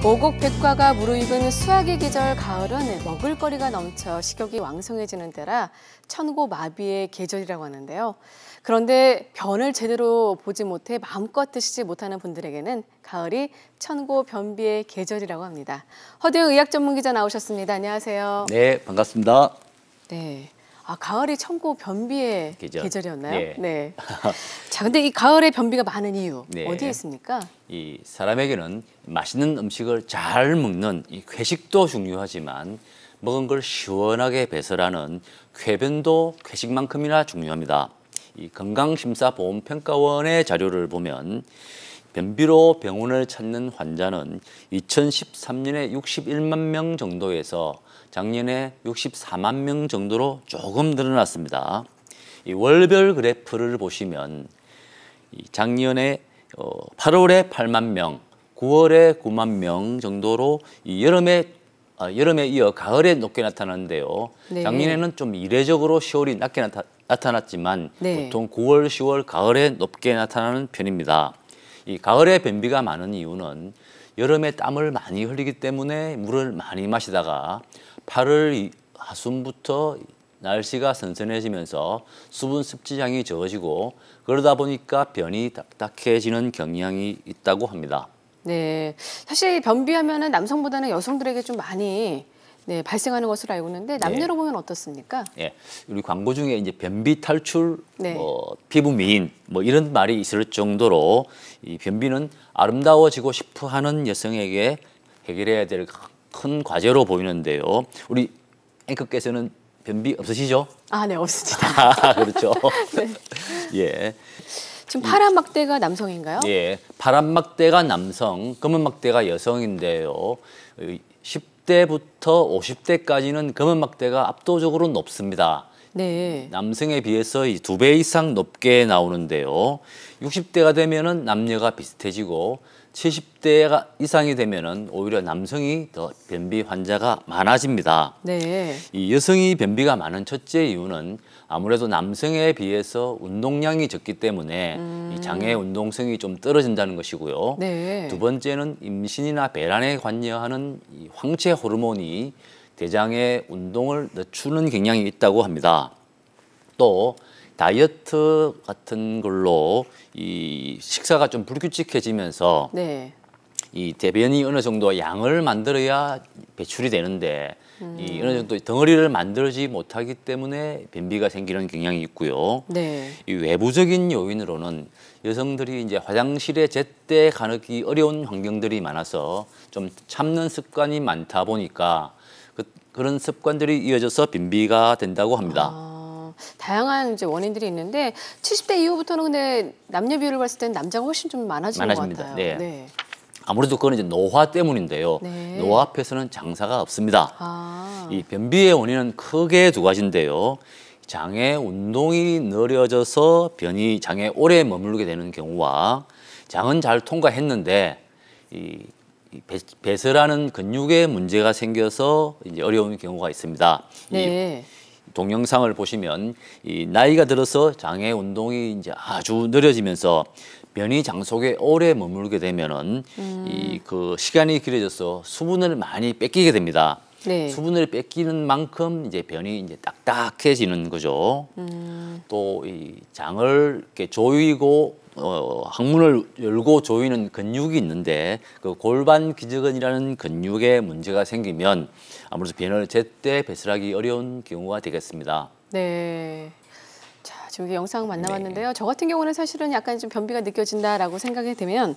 오곡 백과가 무르익은 수확의 계절 가을은 먹을거리가 넘쳐 식욕이 왕성해지는 때라 천고마비의 계절이라고 하는데요. 그런데 변을 제대로 보지 못해 마음껏 드시지 못하는 분들에게는 가을이 천고변비의 계절이라고 합니다. 허대영 의학 전문 기자 나오셨습니다. 안녕하세요. 네, 반갑습니다. 네. 가을이 천고변비의 계절이었나요? 네. 네. 자, 근데 이 가을에 변비가 많은 이유 어디에 있습니까? 이 사람에게는 맛있는 음식을 잘 먹는 이 회식도 중요하지만 먹은 걸 시원하게 배설하는 쾌변도 회식만큼이나 중요합니다. 이 건강심사보험평가원의 자료를 보면 변비로 병원을 찾는 환자는 2013년에 61만 명 정도에서 작년에 64만 명 정도로 조금 늘어났습니다. 이 월별 그래프를 보시면 작년에 8월에 8만 명, 9월에 9만 명 정도로 이 여름에 이어 가을에 높게 나타나는데요. 네. 작년에는 좀 이례적으로 10월이 낮게 나타났지만 네. 보통 9월, 10월 가을에 높게 나타나는 편입니다. 이 가을에 변비가 많은 이유는 여름에 땀을 많이 흘리기 때문에 물을 많이 마시다가 8월 하순부터 날씨가 선선해지면서 수분 습지량이 적어지고 그러다 보니까 변이 딱딱해지는 경향이 있다고 합니다. 네, 사실 변비하면은 남성보다는 여성들에게 좀 많이 발생하는 것으로 알고 있는데 남녀로 보면 어떻습니까? 예, 우리 광고 중에 이제 변비 탈출, 네. 피부 미인 이런 말이 있을 정도로 이 변비는 아름다워지고 싶어하는 여성에게 해결해야 될 큰 과제로 보이는데요. 우리 앵커께서는 변비 없으시죠? 네, 없습니다. 그렇죠. 네. 예. 지금 파란 막대가 남성인가요? 예, 파란 막대가 남성, 검은 막대가 여성인데요. 10대부터 50대까지는 검은 막대가 압도적으로 높습니다. 네. 남성에 비해서 2배 이상 높게 나오는데요. 60대가 되면은 남녀가 비슷해지고 70대가 이상이 되면은 오히려 남성이 더 변비 환자가 많아집니다. 네. 이 여성이 변비가 많은 첫째 이유는 아무래도 남성에 비해서 운동량이 적기 때문에 이 장의 운동성이 좀 떨어진다는 것이고요. 네. 두 번째는 임신이나 배란에 관여하는 이 황체 호르몬이 대장의 운동을 늦추는 경향이 있다고 합니다. 또 다이어트 같은 걸로 이 식사가 좀 불규칙해지면서 네. 이 대변이 어느 정도 양을 만들어야 배출이 되는데 이 어느 정도 덩어리를 만들지 못하기 때문에 변비가 생기는 경향이 있고요. 네. 이 외부적인 요인으로는 여성들이 이제 화장실에 제때 가기 어려운 환경들이 많아서 좀 참는 습관이 많다 보니까 그런 습관들이 이어져서 변비가 된다고 합니다. 다양한 이제 원인들이 있는데 70대 이후부터는 근데 남녀 비율을 봤을 때는 남자가 훨씬 좀 많아지는 것 같아요. 네. 네. 아무래도 그건 이제 노화 때문인데요. 네. 노화 앞에서는 장사가 없습니다. 이 변비의 원인은 크게 두 가지인데요. 장의 운동이 느려져서 장에 오래 머물게 되는 경우와 장은 잘 통과했는데 배설하는 근육에 문제가 생겨서 이제 어려운 경우가 있습니다. 네. 동영상을 보시면 이 나이가 들어서 장의 운동이 이제 아주 느려지면서 변이 장 속에 오래 머물게 되면은 그 시간이 길어져서 수분을 많이 뺏기게 됩니다. 네. 수분을 뺏기는 만큼 이제 변이 이제 딱딱해지는 거죠. 또 이 장을 이렇게 조이고 항문을 열고 조이는 근육이 있는데 그 골반 기저근이라는 근육에 문제가 생기면 아무래도 변을 제때 배설하기 어려운 경우가 되겠습니다. 네. 자, 지금 영상 만나봤는데요. 저 같은 경우는 사실은 약간 좀 변비가 느껴진다라고 생각이 되면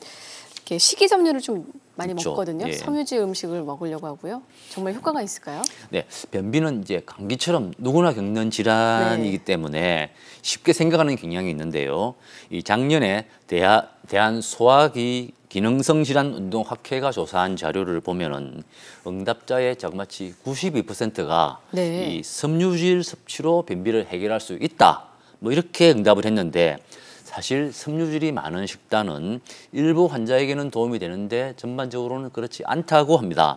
이렇게 식이섬유를 좀 많이 그렇죠. 먹거든요. 예. 섬유질 음식을 먹으려고 하고요. 정말 효과가 있을까요? 네, 변비는 이제 감기처럼 누구나 겪는 질환이기 때문에 쉽게 생각하는 경향이 있는데요. 이 작년에 대한소화기 기능성 질환 운동 학회가 조사한 자료를 보면은 응답자의 자그마치 92%가 이 섬유질 섭취로 변비를 해결할 수 있다. 이렇게 응답을 했는데 사실 섬유질이 많은 식단은 일부 환자에게는 도움이 되는데 전반적으로는 그렇지 않다고 합니다.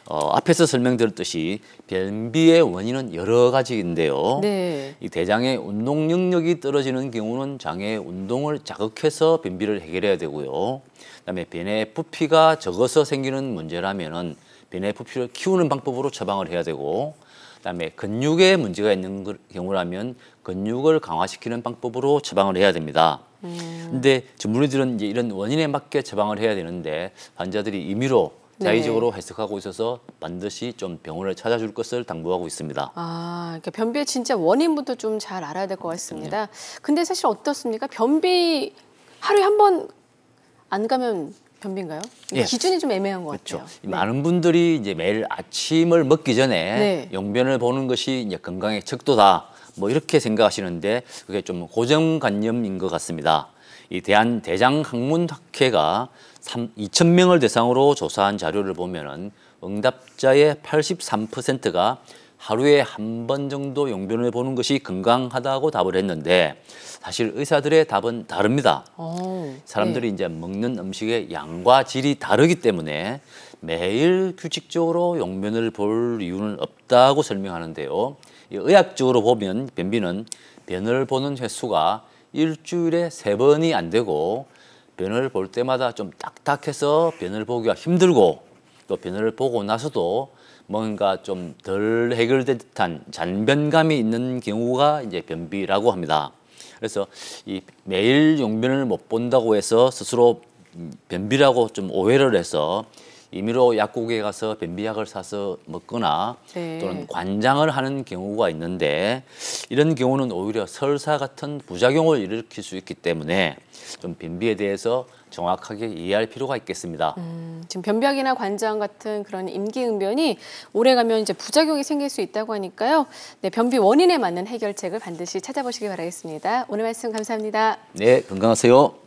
앞에서 설명드렸듯이 변비의 원인은 여러 가지인데요. 네. 이 대장의 운동 능력이 떨어지는 경우는 장의 운동을 자극해서 변비를 해결해야 되고요. 그다음에 변의 부피가 적어서 생기는 문제라면은 변의 부피를 키우는 방법으로 처방을 해야 되고, 그다음에 근육에 문제가 있는 경우라면 근육을 강화시키는 방법으로 처방을 해야 됩니다. 근데 전문의들은 이제 이런 원인에 맞게 처방을 해야 되는데 환자들이 임의로 자의적으로 해석하고 있어서 반드시 좀 병원을 찾아줄 것을 당부하고 있습니다. 그러니까 변비의 진짜 원인부터 좀 잘 알아야 될 것 같습니다. 근데 사실 어떻습니까? 변비 하루에 한 번 안 가면 변비인가요? 예. 기준이 좀 애매한 것 그렇죠. 같아요. 많은 분들이 이제 매일 아침을 먹기 전에 네. 용변을 보는 것이 이제 건강의 척도다, 뭐 이렇게 생각하시는데 그게 좀 고정관념인 것 같습니다. 이 대한대장학문학회가 2,000명을 대상으로 조사한 자료를 보면은 응답자의 83%가 하루에 한 번 정도 용변을 보는 것이 건강하다고 답을 했는데, 사실 의사들의 답은 다릅니다. 사람들이 이제 먹는 음식의 양과 질이 다르기 때문에 매일 규칙적으로 용변을 볼 이유는 없다고 설명하는데요. 의학적으로 보면 변비는 변을 보는 횟수가 일주일에 3번이 안 되고, 변을 볼 때마다 좀 딱딱해서 변을 보기가 힘들고, 또 변을 보고 나서도 뭔가 좀 덜 해결된 듯한 잔변감이 있는 경우가 이제 변비라고 합니다. 그래서 이 매일 용변을 못 본다고 해서 스스로 변비라고 좀 오해를 해서 임의로 약국에 가서 변비약을 사서 먹거나 또는 관장을 하는 경우가 있는데, 이런 경우는 오히려 설사 같은 부작용을 일으킬 수 있기 때문에 좀 변비에 대해서 정확하게 이해할 필요가 있겠습니다. 지금 변비약이나 관장 같은 그런 임기응변이 오래가면 이제 부작용이 생길 수 있다고 하니까요. 네, 변비 원인에 맞는 해결책을 반드시 찾아보시기 바라겠습니다. 오늘 말씀 감사합니다. 네, 건강하세요.